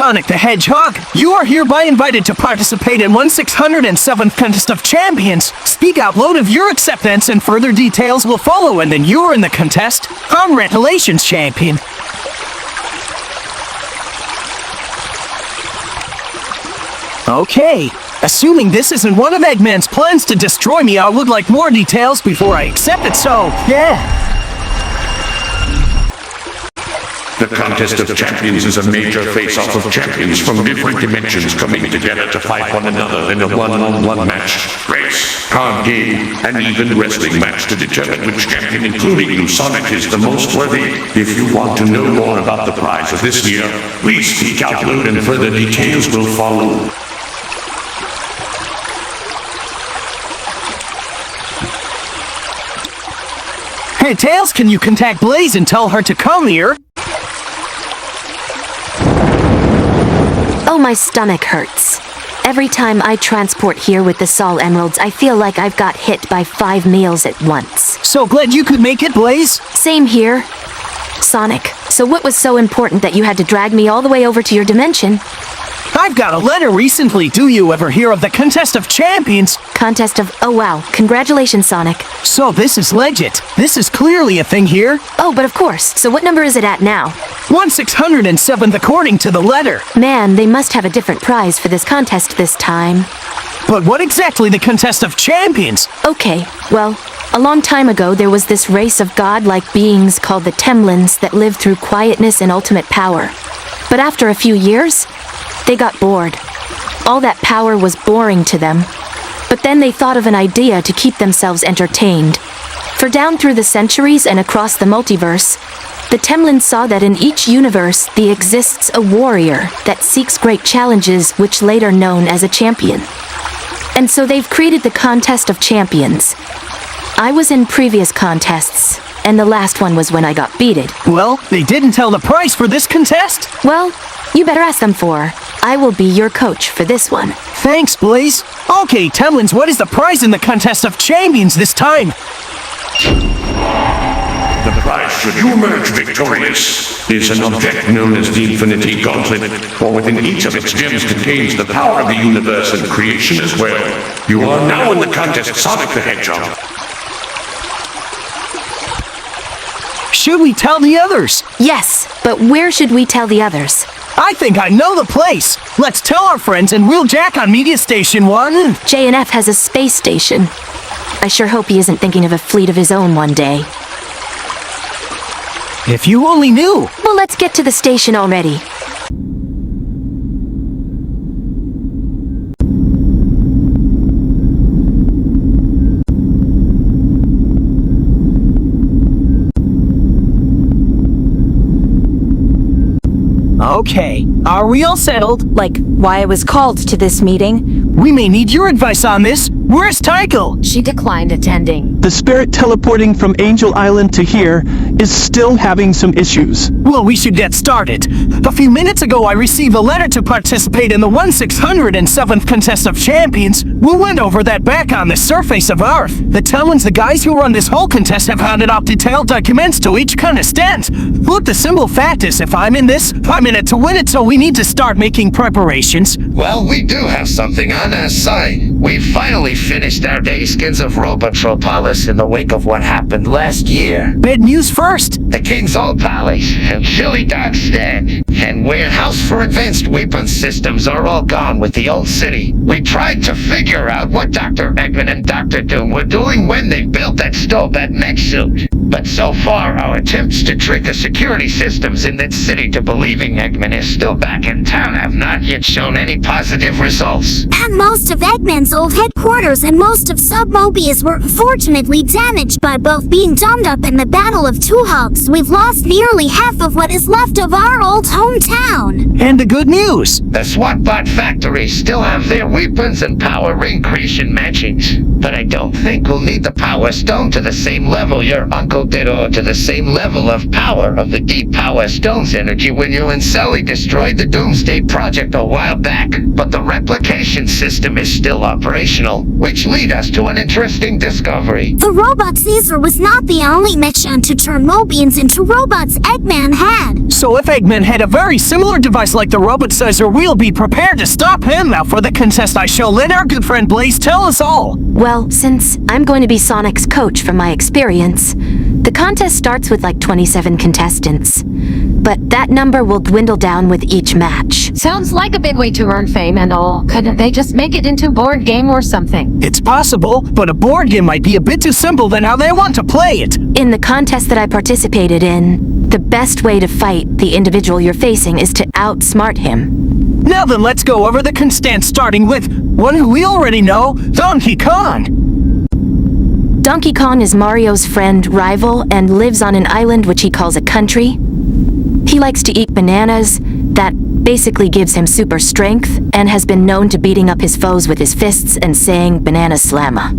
Sonic the Hedgehog. You are hereby invited to participate in 1607th Contest of Champions. Speak out loud of your acceptance and further details will follow, and then you are in the contest. Congratulations, champion. Okay, assuming this isn't one of Eggman's plans to destroy me, I would like more details before I accept it, so, yeah. The Contest of Champions is a major face-off of champions from different dimensions coming together to fight one another in a one-on-one match, race, card game, and even wrestling match to determine which champion, including you, Sonic, is the most worthy. If you want to know more about the prize of this year, please speak out loud and further details will follow. Hey, Tails, can you contact Blaze and tell her to come here? Oh, my stomach hurts. Every time I transport here with the Sol Emeralds, I feel like I've got hit by 5 meals at once. So glad you could make it, Blaze. Same here. Sonic, so what was so important that you had to drag me all the way over to your dimension? I've got a letter recently. Do you ever hear of the Contest of Champions? Contest of... Oh, wow. Congratulations, Sonic. So this is legit. This is clearly a thing here. Oh, but of course. So what number is it at now? 1607th according to the letter. Man, they must have a different prize for this contest this time. But what exactly the Contest of Champions? Okay, well, a long time ago there was this race of godlike beings called the Temlins that lived through quietness and ultimate power. But after a few years, they got bored. All that power was boring to them. But then they thought of an idea to keep themselves entertained. For down through the centuries and across the multiverse, the Temlins saw that in each universe there exists a warrior that seeks great challenges, which later known as a champion. And so they've created the Contest of Champions. I was in previous contests, and the last one was when I got beated. Well, they didn't tell the price for this contest? Well, you better ask them for. I will be your coach for this one. Thanks, Blaze. Okay, Temlins, what is the prize in the Contest of Champions this time? The prize, should you emerge victorious, is an object known as the Infinity Gauntlet, for within each of its gems contains the power of the universe and creation as well. You are now in the contest, Sonic the Hedgehog. Should we tell the others? Yes, but where should we tell the others? I think I know the place. Let's tell our friends and we'll jack on Media Station 1. J.N.F has a space station. I sure hope he isn't thinking of a fleet of his own one day. If you only knew. Well, let's get to the station already. Okay, are we all settled? Like, why I was called to this meeting? We may need your advice on this. Where's Tycho? She declined attending. The spirit teleporting from Angel Island to here is still having some issues. Well, we should get started. A few minutes ago, I received a letter to participate in the 1607th Contest of Champions. We went over that back on the surface of Earth. The Temlins, the guys who run this whole contest, have handed out detailed documents to each contestant. Look, the simple fact is, if I'm in this, I'm in it to win it, so we need to start making preparations. Well, we do have something on our side. We finally finished our day skins of Robotropolis in the wake of what happened last year. Bad news first. The King's Old Palace and Chili Dog's dead, and warehouse for advanced weapons systems are all gone with the old city. We tried to figure out what Dr. Eggman and Dr. Doom were doing when they built that Stobet mech suit. But so far, our attempts to trick the security systems in that city to believing Eggman is still back in town have not yet shown any positive results. And most of Eggman's old headquarters and most of Submobius were unfortunately damaged by both being dommed up in the Battle of Two Hubs. We've lost nearly half of what is left of our old hometown. And the good news. The SWATbot factories still have their weapons and power ring creation matchings. but I don't think we'll need the Power Stone to the same level your uncle did, or to the same level of power of the Deep Power Stone's energy when you and Sully destroyed the Doomsday Project a while back. But the replication system is still operational, which lead us to an interesting discovery. The robot Caesar was not the only Mechan to turn Mobians into robots Eggman had. So if Eggman had a very similar device like the robot Caesar, we'll be prepared to stop him. Now for the contest, I shall let our good friend Blaze tell us all. Well, since I'm going to be Sonic's coach from my experience, the contest starts with like 27 contestants. But that number will dwindle down with each match. Sounds like a big way to earn fame and all. Couldn't they just make it into a board game or something? It's possible, but a board game might be a bit too simple than how they want to play it. In the contest that I participated in, the best way to fight the individual you're facing is to outsmart him. Now then, let's go over the contestants, starting with one who we already know, Donkey Kong. Donkey Kong is Mario's friend, rival, and lives on an island which he calls a country. He likes to eat bananas. That basically gives him super strength, and has been known to beating up his foes with his fists and saying banana slamma.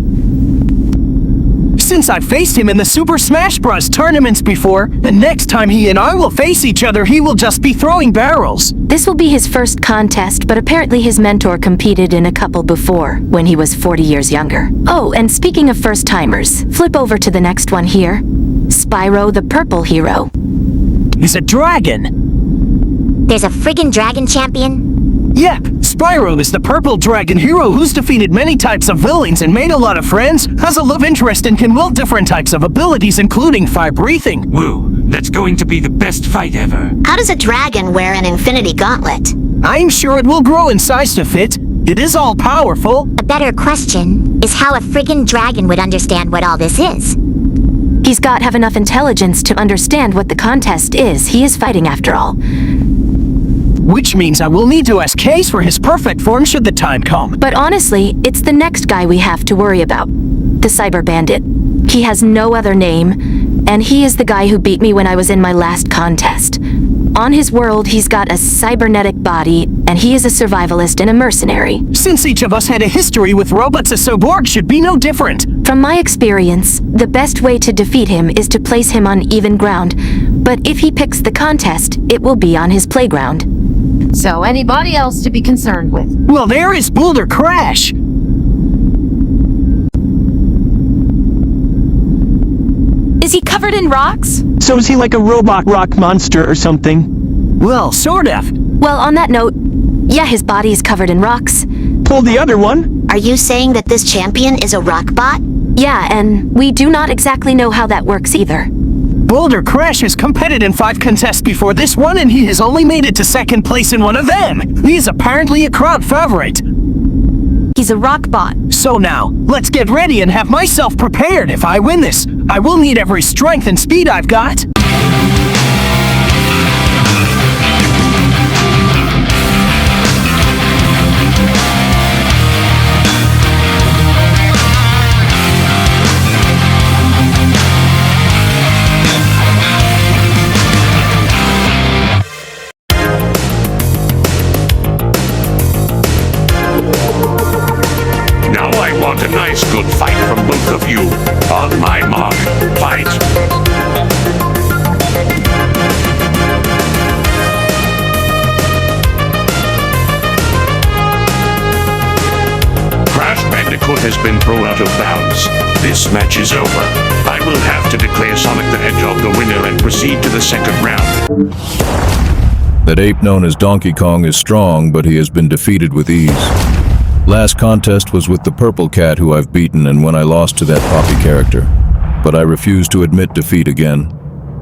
Since I faced him in the Super Smash Bros. Tournaments before, the next time he and I will face each other, he will just be throwing barrels. This will be his first contest, but apparently his mentor competed in a couple before, when he was 40 years younger. Oh, and speaking of first-timers, flip over to the next one here. Spyro the Purple Hero. He's a dragon. There's a friggin' dragon champion? Yep, Spyro is the purple dragon hero who's defeated many types of villains and made a lot of friends, has a love interest, and can wield different types of abilities, including fire breathing. Woo, that's going to be the best fight ever. How does a dragon wear an infinity gauntlet? I'm sure it will grow in size to fit. It is all powerful. A better question is how a friggin' dragon would understand what all this is. He's got to have enough intelligence to understand what the contest is. He is fighting after all. Which means I will need to ask Case for his perfect form should the time come. But honestly, it's the next guy we have to worry about. The Cyber Bandit. He has no other name, and he is the guy who beat me when I was in my last contest. On his world, he's got a cybernetic body, and he is a survivalist and a mercenary. Since each of us had a history with robots, a Soborg should be no different. From my experience, the best way to defeat him is to place him on even ground. But if he picks the contest, it will be on his playground. So anybody else to be concerned with? Well, there is Boulder Crash. Is he covered in rocks? So is he like a robot rock monster or something? Well, sort of. Well, on that note, yeah, his body is covered in rocks. Pull the other one. Are you saying that this champion is a rock bot? Yeah, and we do not exactly know how that works either. Boulder Crash has competed in 5 contests before this one, and he has only made it to 2nd place in one of them. He is apparently a crowd favorite. He's a rock bot. So now, let's get ready and have myself prepared. If I win this, I will need every strength and speed I've got. Now I want a nice good fight from both of you. On my mark, fight! Crash Bandicoot has been thrown out of bounds. This match is over. I will have to declare Sonic the Hedgehog the winner and proceed to the 2nd round. That ape known as Donkey Kong is strong, but he has been defeated with ease. Last contest was with the purple cat who I've beaten, and when I lost to that Poppy character. But I refuse to admit defeat again.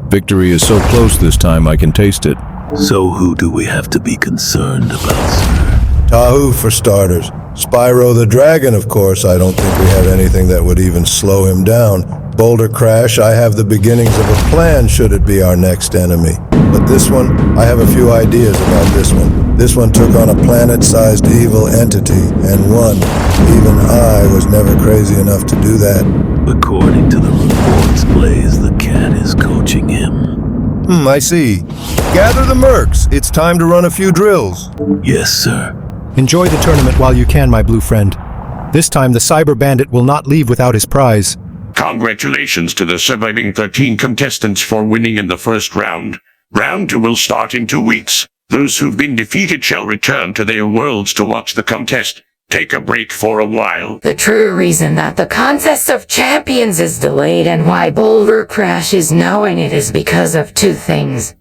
Victory is so close this time I can taste it. So who do we have to be concerned about, sir? Tahu for starters. Spyro the Dragon, of course. I don't think we have anything that would even slow him down. Boulder Crash, I have the beginnings of a plan should it be our next enemy. But this one, I have a few ideas about this one. This one took on a planet-sized evil entity and won. Even I was never crazy enough to do that. According to the reports, Blaze the cat is coaching him. I see. Gather the mercs. It's time to run a few drills. Yes, sir. Enjoy the tournament while you can, my blue friend. This time the cyber bandit will not leave without his prize. Congratulations to the surviving 13 contestants for winning in the first round. Round 2 will start in 2 weeks. Those who've been defeated shall return to their worlds to watch the contest. Take a break for a while. The true reason that the Contest of Champions is delayed and why Boulder Crash is knowing it is because of 2 things.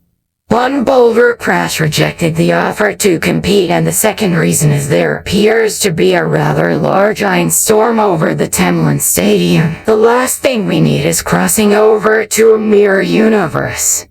One, Boulder Crash rejected the offer to compete, and the second reason is there appears to be a rather large iron storm over the Temlin Stadium. The last thing we need is crossing over to a mirror universe.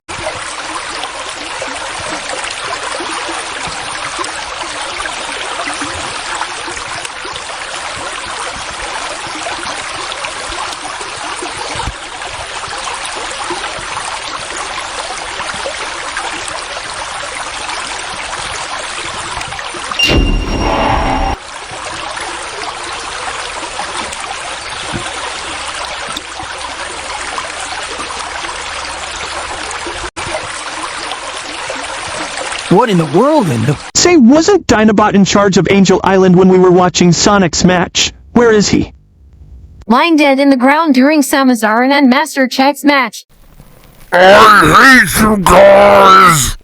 What in the world, Indo? Say, wasn't Dinobot in charge of Angel Island when we were watching Sonic's match? Where is he? Lying dead in the ground during Samazaran and Master Check's match. I hate you guys!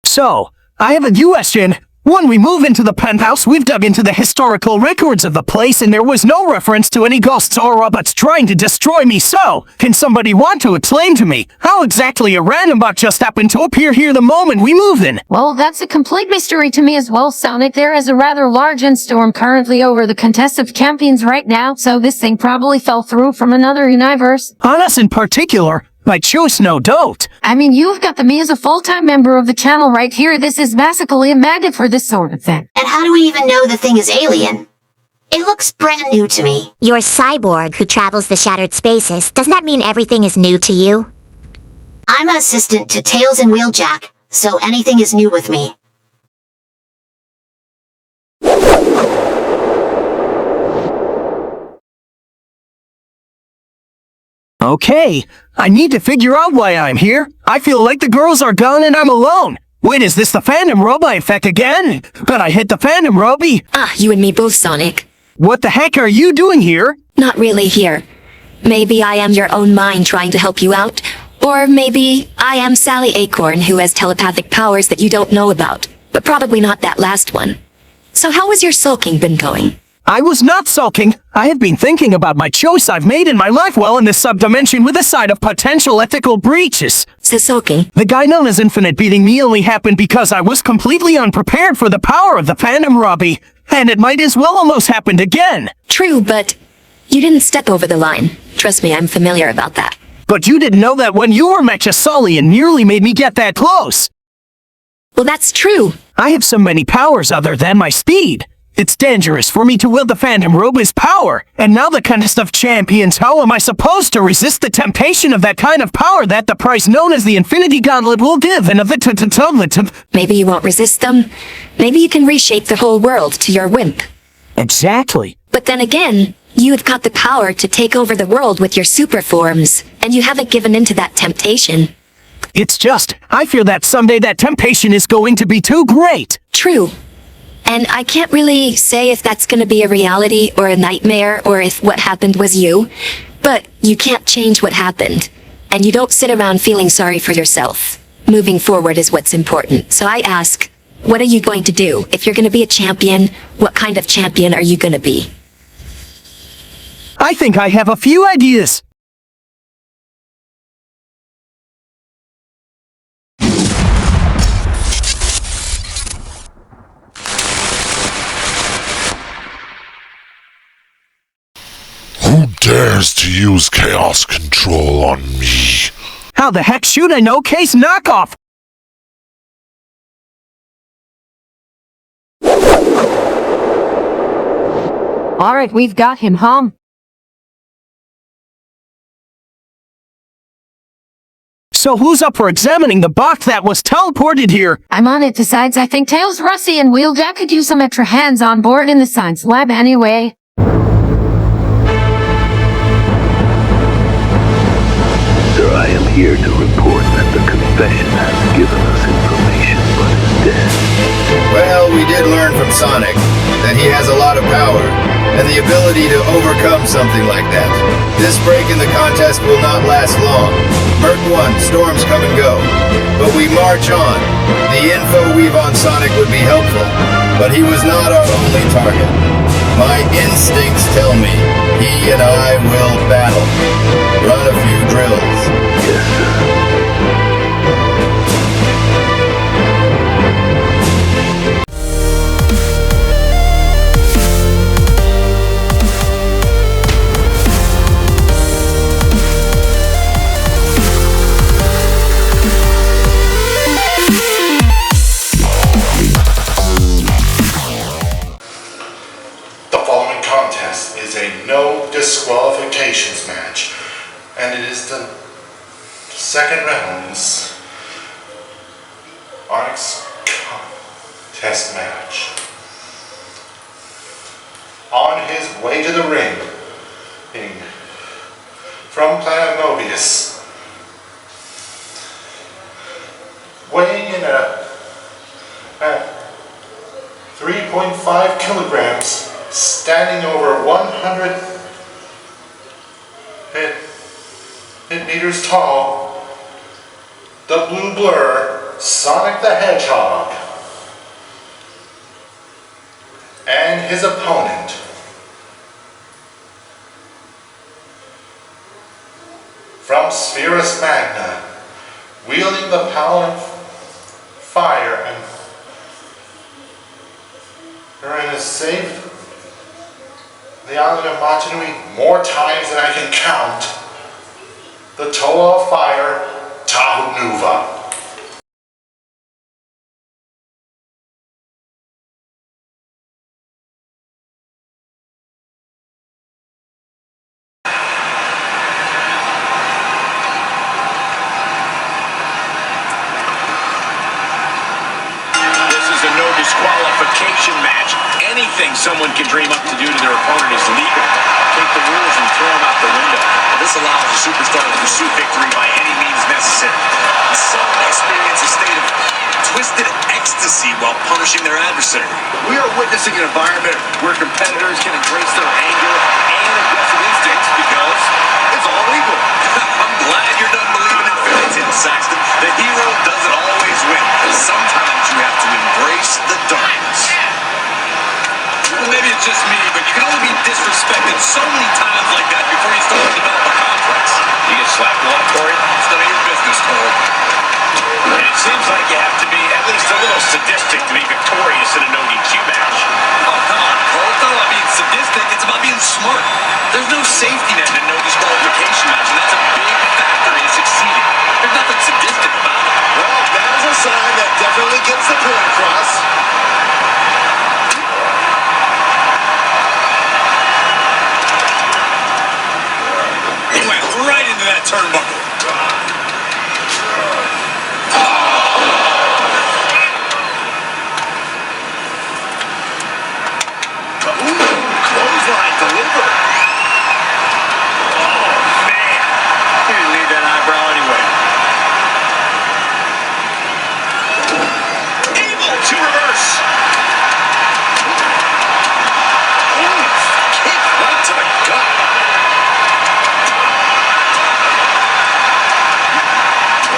So, I have a question. When we move into the penthouse, we've dug into the historical records of the place, and there was no reference to any ghosts or robots trying to destroy me. So, can somebody want to explain to me how exactly a random bot just happened to appear here the moment we move in? Well, that's a complete mystery to me as well, Sonic. There is a rather large storm currently over the Contest of Champions right now, so this thing probably fell through from another universe. On us in particular, by choice, no doubt. I mean, you've got me as a full-time member of the channel right here. This is basically a magnet for this sort of thing. And how do we even know the thing is alien? It looks brand new to me. You're a cyborg who travels the shattered spaces. Doesn't that mean everything is new to you? I'm an assistant to Tails and Wheeljack, so anything is new with me. Okay, I need to figure out why I'm here. I feel like the girls are gone and I'm alone. Wait, is this the Phantom Robo effect again? But I hit the Phantom Roby. Ah, you and me both, Sonic. What the heck are you doing here? Not really here. Maybe I am your own mind trying to help you out. Or maybe I am Sally Acorn who has telepathic powers that you don't know about. But probably not that last one. So how has your sulking been going? I was not sulking. I had been thinking about my choice I've made in my life while in this subdimension with a side of potential ethical breaches. So sulking? The guy known as Infinite beating me only happened because I was completely unprepared for the power of the Phantom Robbie. And it might as well almost happened again. True, but you didn't step over the line. Trust me, I'm familiar about that. But you didn't know that when you were Mecha Sully and nearly made me get that close. Well, that's true. I have so many powers other than my speed. It's dangerous for me to wield the Phantom Robo's power. And now the Contest of Champions, how am I supposed to resist the temptation of that kind of power that the prize known as the Infinity Gauntlet will give and of the Maybe you won't resist them. Maybe you can reshape the whole world to your whim. Exactly. But then again, you have got the power to take over the world with your super forms, and you haven't given in to that temptation. It's just, I fear that someday that temptation is going to be too great. True. And I can't really say if that's going to be a reality or a nightmare or if what happened was you. But you can't change what happened. And you don't sit around feeling sorry for yourself. Moving forward is what's important. So I ask, what are you going to do? If you're going to be a champion, what kind of champion are you going to be? I think I have a few ideas. Who dares to use chaos control on me? How the heck should I know Case knockoff? Alright, we've got him home. So who's up for examining the box that was teleported here? I'm on it. Besides, I think Tails, Rusty, and Wheeljack could use some extra hands on board in the science lab anyway. Sir, I am here to report that the confession has given us information, but is dead. Well, Well, we did learn from Sonic that he has a lot of power and the ability to overcome something like that. This break in the contest will not last long. Merc 1, storms come and go. But we march on. The info we've on Sonic would be helpful, but he was not our only target. My instincts tell me he and I will battle. Run a few drills. Yes, sir. No disqualifications match, and it is the second round's Onyx test match. On his way to the ring, from Planet Mobius, weighing in at 3.5 kilograms, standing over 100 meters tall, the blue blur, Sonic the Hedgehog, and his opponent, from Spherus Magna, wielding the power of fire and has saved the island of Machinui more times than I can count. The Toa of Fire, Tahu Nuva. This is a no disqualification match. Anything someone can dream up to do to their opponent is legal. Take the rules and throw them out the window. This allows a superstar to pursue victory by any means necessary. Some experience a state of twisted ecstasy while punishing their adversary. We are witnessing an environment where competitors can embrace their anger and aggressive instincts because it's all legal. I'm glad you're done believing in fairy tales, Saxton. The hero doesn't always win. Sometimes you have to embrace the darkness. Maybe it's just me, but you can only be disrespected so many times like that before you start to develop a complex. You get slapped a lot for it? It's none of your business, Cole. And it seems like you have to be at least a little sadistic to be victorious in a no-DQ match. Oh, come on, Cole. It's not about being sadistic. It's about being smart. There's no safety net in a no-disqualification match, and that's a big factor in succeeding. There's nothing sadistic about it. Well, that is a sign that definitely gets the point across. He went right into that turnbuckle. Clothesline delivered. Oh, man. He didn't need that eyebrow anyway. Able to reverse. Kick right to the gut.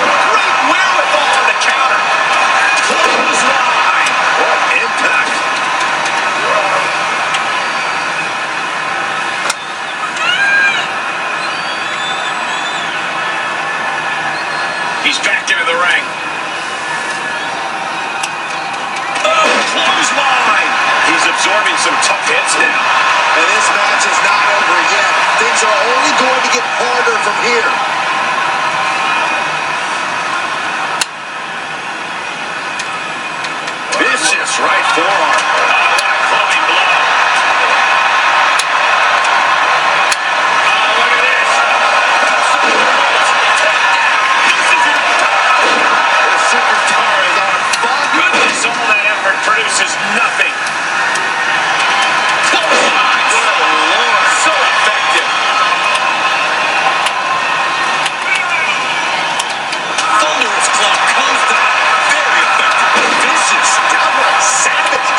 Great wherewithal on the counter. Clothesline. What impact. He's back into the ring. Oh, clothesline! He's absorbing some tough hits now. And this match is not over yet. Things are only going to get harder from here. Vicious right forearm. Oh, what a clubbing blow. Oh, look at this. The superstar is on fire. Goodness, all that effort produces nothing. Clothesline. Oh, Lord, so effective. Thunderous club comes down. Very effective. Vicious, downright savage.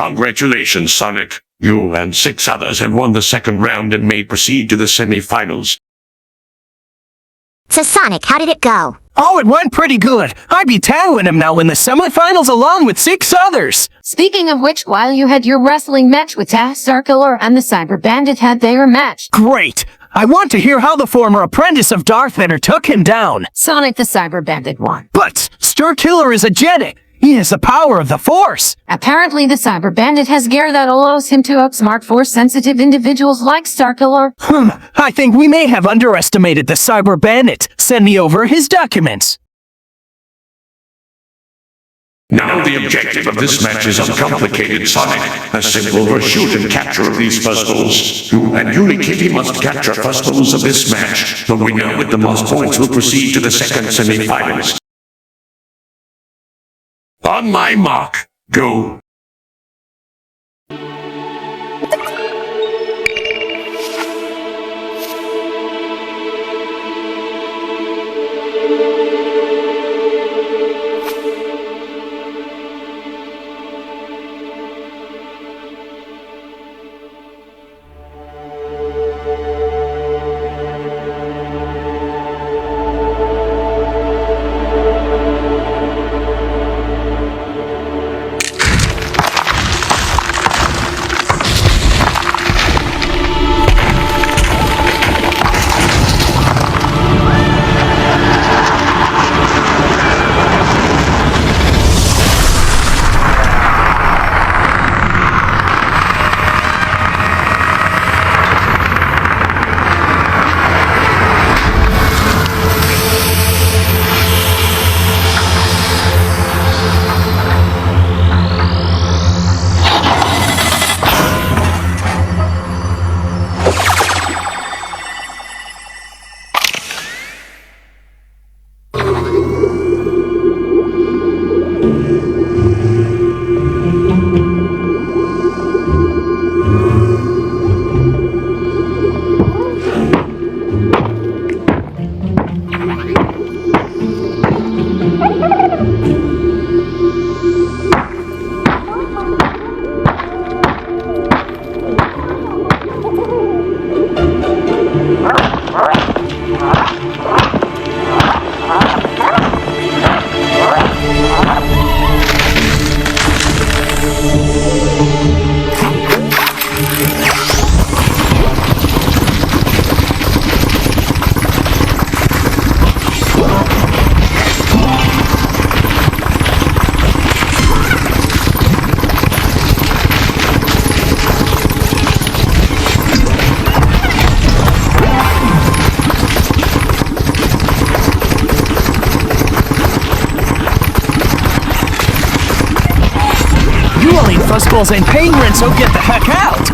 Congratulations, Sonic. You and 6 others have won the second round and may proceed to the semi-finals. So Sonic, how did it go? Oh, it went pretty good. I be tattling him now in the semifinals along with 6 others. Speaking of which, while you had your wrestling match with Starkiller and the Cyber Bandit had their match. Great. I want to hear how the former apprentice of Darth Vader took him down. Sonic the Cyber Bandit won. But Starkiller is a Jedi. He has the power of the Force. Apparently the Cyber Bandit has gear that allows him to outsmart Force-sensitive individuals like Starkiller. I think we may have underestimated the Cyber Bandit. Send me over his documents. Now the objective of this match is uncomplicated, Sonic. A simple shoot and capture of these puzzles. You and Unikitty must capture puzzles of this match. The winner with the most points will proceed to the second semi-finals. On my mark, go. Fuzzballs and penguins, so get the heck out!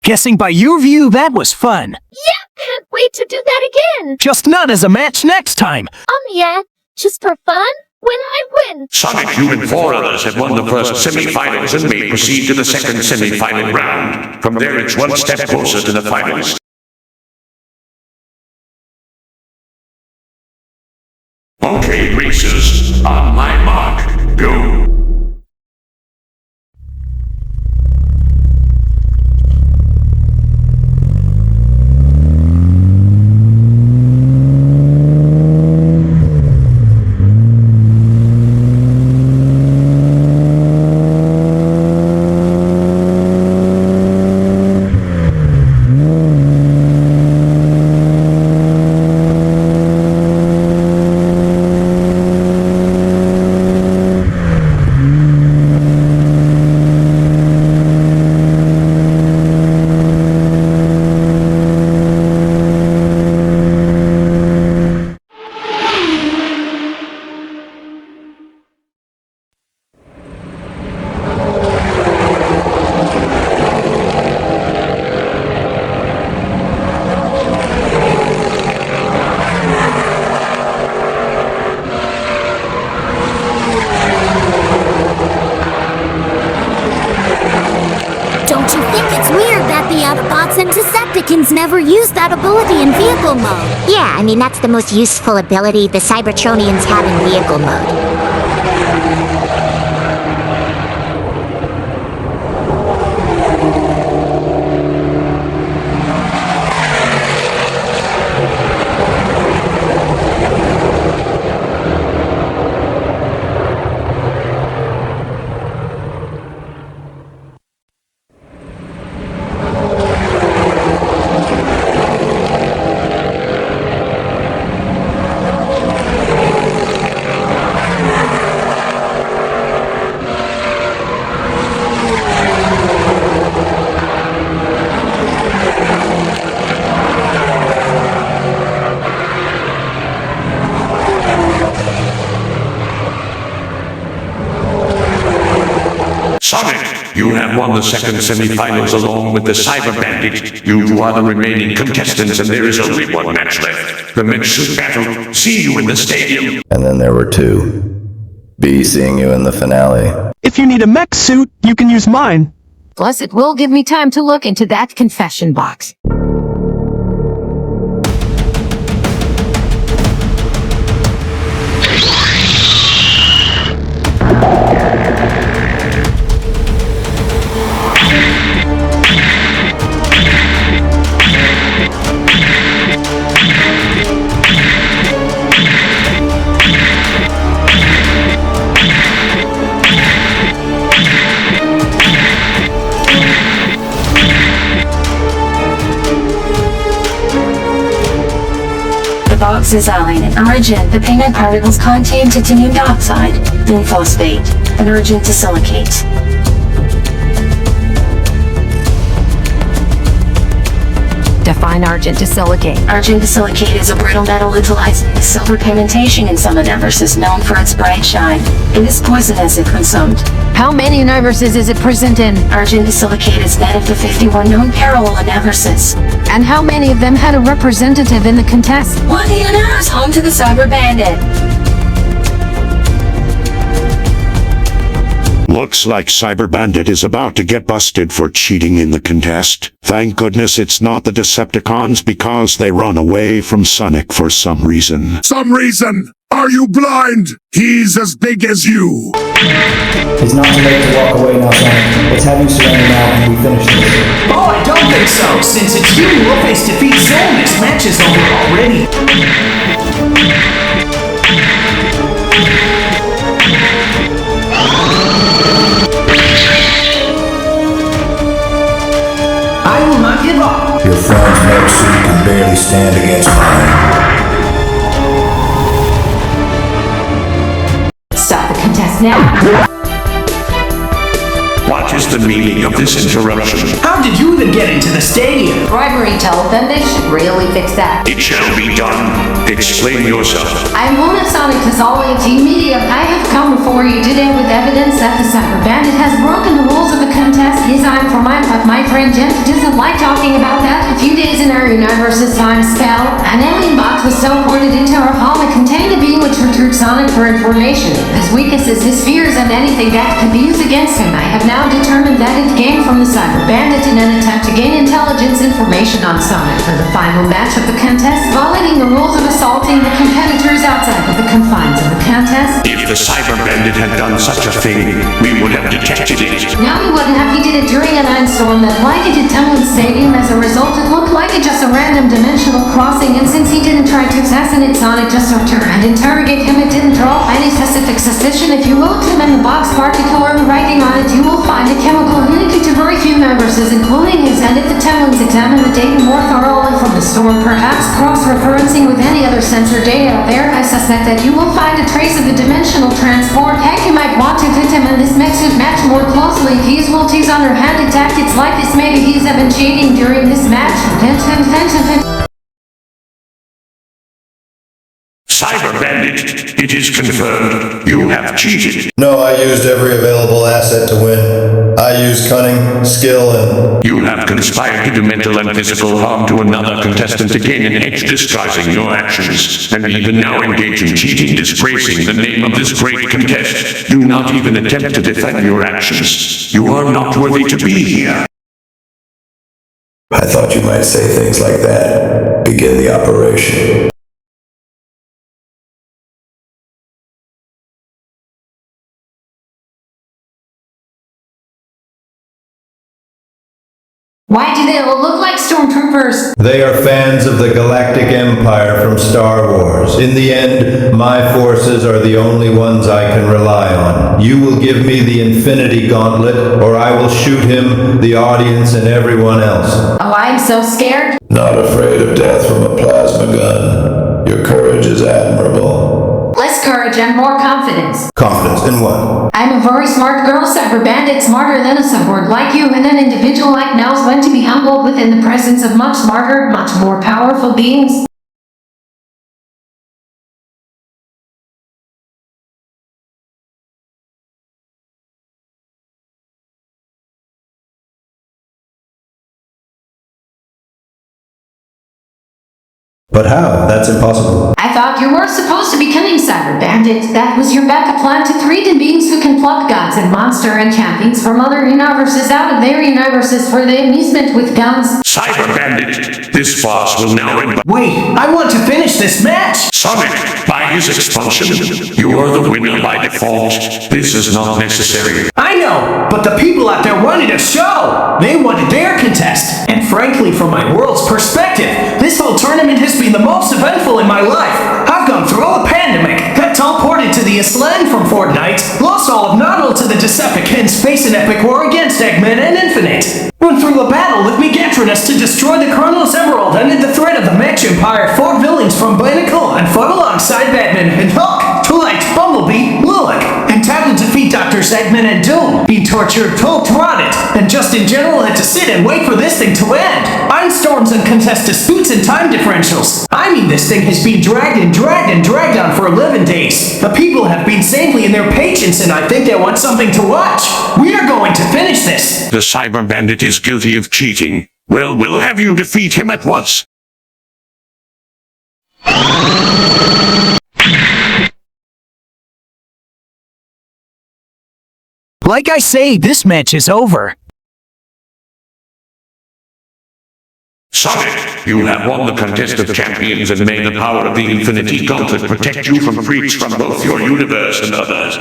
Guessing by your view, that was fun. Yeah, can't wait to do that again. Just not as a match next time. Yeah, just for fun? When I win. Sonic, you and 4 others have won the first semi-finals and may proceed to the second semi-final round. From there, it's one step closer to the finals. Okay, racers, on my mark, go. Decepticons never used that ability in vehicle mode. Yeah, I mean, that's the most useful ability the Cybertronians have in vehicle mode. Sonic, you have won the second semifinals along with the Cyber Bandit. You are the remaining contestants and there is only one match left. The mid-suit battle. See you in the stadium. And then there were 2. Be seeing you in the finale. If you need a mech suit, you can use mine. Plus, it will give me time to look into that confession box. Box design and origin. The pigment particles contain titanium dioxide, then phosphate, and argent disilicate. Define argent disilicate. Argent disilicate is a brittle metal utilizing the silver pigmentation in some universes known for its bright shine. It is poisonous if consumed. How many universes is it present in? Argent disilicate is that of the 51 known parallel universes. And how many of them had a representative in the contest? One universe home to the Cyber Bandit. Looks like Cyber Bandit is about to get busted for cheating in the contest. Thank goodness it's not the Decepticons because they run away from Sonic for some reason. Some reason? Are you blind? He's as big as you. It's not too late to walk away now, Sonic. Let's have you surrender now and we finish this. Oh, I don't think so. Since it's you who will face defeat soon, this match is over already. I will not give up. Your friend's mech suit can barely stand against mine. Stop the contest now. the meaning of this interruption? How did you even get into the stadium? Bribery television should really fix that. It shall be done. Explain yourself. I'm one of Sonic's all-18 media. I have come before you today with evidence that the Cyber Bandit has broken the rules of the contest. His eye for mine, but my friend Jen doesn't like talking about that. A few days in our universe's time spell, an alien box was teleported into our hall that contained a being which returned Sonic for information. His weaknesses, his fears, and anything that could be used against him. I have now determined that it came from the Cyber Bandit in an attempt to gain intelligence information on Sonic for the final match of the contest, violating the rules of assaulting the competitors outside of the confines of the contest. If the Cyber Bandit had done such a thing, we would have detected it. No, he wouldn't have. He did it during an ice storm that blanketed Temlin Stadium. As a result, it looked like just a random dimensional crossing, and since he didn't try to assassinate Sonic just to return and interrogate him, it didn't draw any specific suspicion. If you looked him in the box, particularly writing on it, you will find a chemical unique to very few members, including his, and if the Temlins examine the data more thoroughly from the storm, perhaps cross-referencing with any other sensor data out there, I suspect that you will find a trace of the dimensional transport. Heck, you might want to fit him in this makes it match more closely. If he's multi's underhanded tactics like this, maybe he's been cheating during this match. Cyber Bandit, it is confirmed you have cheated. No, I used every available asset to win. I used cunning, skill, and... You have conspired to do mental and physical harm to another contestant to gain an edge disguising your actions, and even now engage in cheating, disgracing the name of this great contest. Do not even attempt to defend your actions. You are not worthy to be here. I thought you might say things like that. Begin the operation. Why do they all look like stormtroopers? They are fans of the Galactic Empire from Star Wars. In the end, my forces are the only ones I can rely on. You will give me the Infinity Gauntlet, or I will shoot him, the audience, and everyone else. Oh, I'm so scared. Not afraid of death from a plasma gun. Your courage is admirable. Less courage and more confidence. Confidence in what? I'm a very smart girl, Cyber Bandit, smarter than a cyborg like you, and an individual like knows when to be humbled within the presence of much smarter, much more powerful beings. But how? That's impossible. I thought you were supposed to be killing Cyber Bandit. That was your backup plan to 3D beings who can pluck gods and monster and champions from other universes out of their universes for the amusement with guns. Cyber Bandit, this farce will now end. Wait, I want to finish this match! Sonic, by his expulsion, you are the winner by default. This is not necessary. I know, but the people out there wanted a show! They wanted their contest! And frankly, from my world's perspective, this whole tournament has been the most eventful in my life. I've gone through a pandemic, got teleported to the Island from Fortnite, lost all of Noddle to the Decepticons, faced an epic war against Eggman and Infinite, went through a battle with Megatronus to destroy the Chronos Emerald, ended the threat of the Mech Empire, fought villains from Binacle, and fought alongside Batman and Hulk, Twilight, Bumblebee, Lilac, and tried to defeat Drs. Eggman and Doom, being tortured, poked, rotted, and just in general had to sit and wait for this thing to end. Iron-storms and contest disputes and time differentials. I mean, this thing has been dragged on for 11 days. The people have been sanely in their patience, and I think they want something to watch. We are going to finish this. The Cyber Bandit is guilty of cheating. Well, we'll have you defeat him at once. Like I say, this match is over. Sonic, you have won the contest of champions, and may the power of the Infinity Gauntlet protect you from freaks from both your universe and others.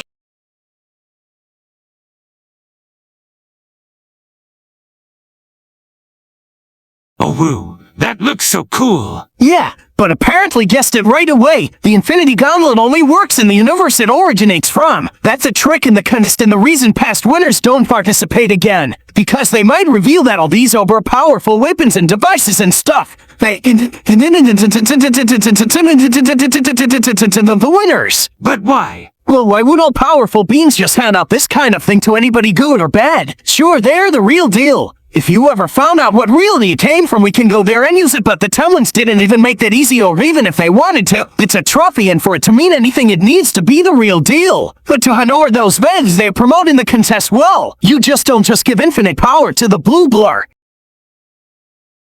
Oh woo, that looks so cool. Yeah, but apparently guessed it right away. The Infinity Gauntlet only works in the universe it originates from. That's a trick in the contest, and the reason past winners don't participate again. Because they might reveal that all these powerful weapons and devices and stuff, the winners. But why? Well, why would all powerful beings just hand out this kind of thing to anybody good or bad? Sure, they're the real deal. If you ever found out what reality it came from, we can go there and use it, but the Temlins didn't even make that easy, or even if they wanted to. It's a trophy, and for it to mean anything, it needs to be the real deal. But to honor those vets, they're promoting the contest well. You just don't just give infinite power to the blue blur.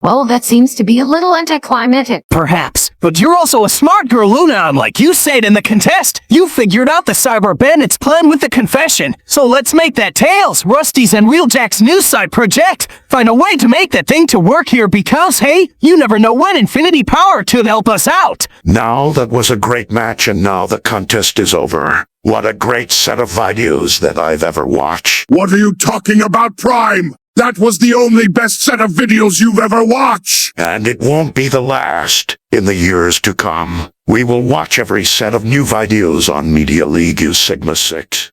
Well, that seems to be a little anticlimactic. Perhaps. But you're also a smart girl, Luna, and like you said in the contest, you figured out the Cyber Bandits' plan with the confession. So let's make that Tails, Rusty's, and Wheeljack's news site project. Find a way to make that thing to work here because, hey, you never know when infinity power could help us out. Now that was a great match, and now the contest is over. What a great set of videos that I've ever watched. What are you talking about, Prime? That was the only best set of videos you've ever watched! And it won't be the last. In the years to come, we will watch every set of new videos on Media League U Sigma 6.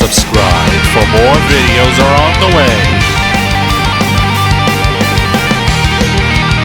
subscribe for more videos are on the way.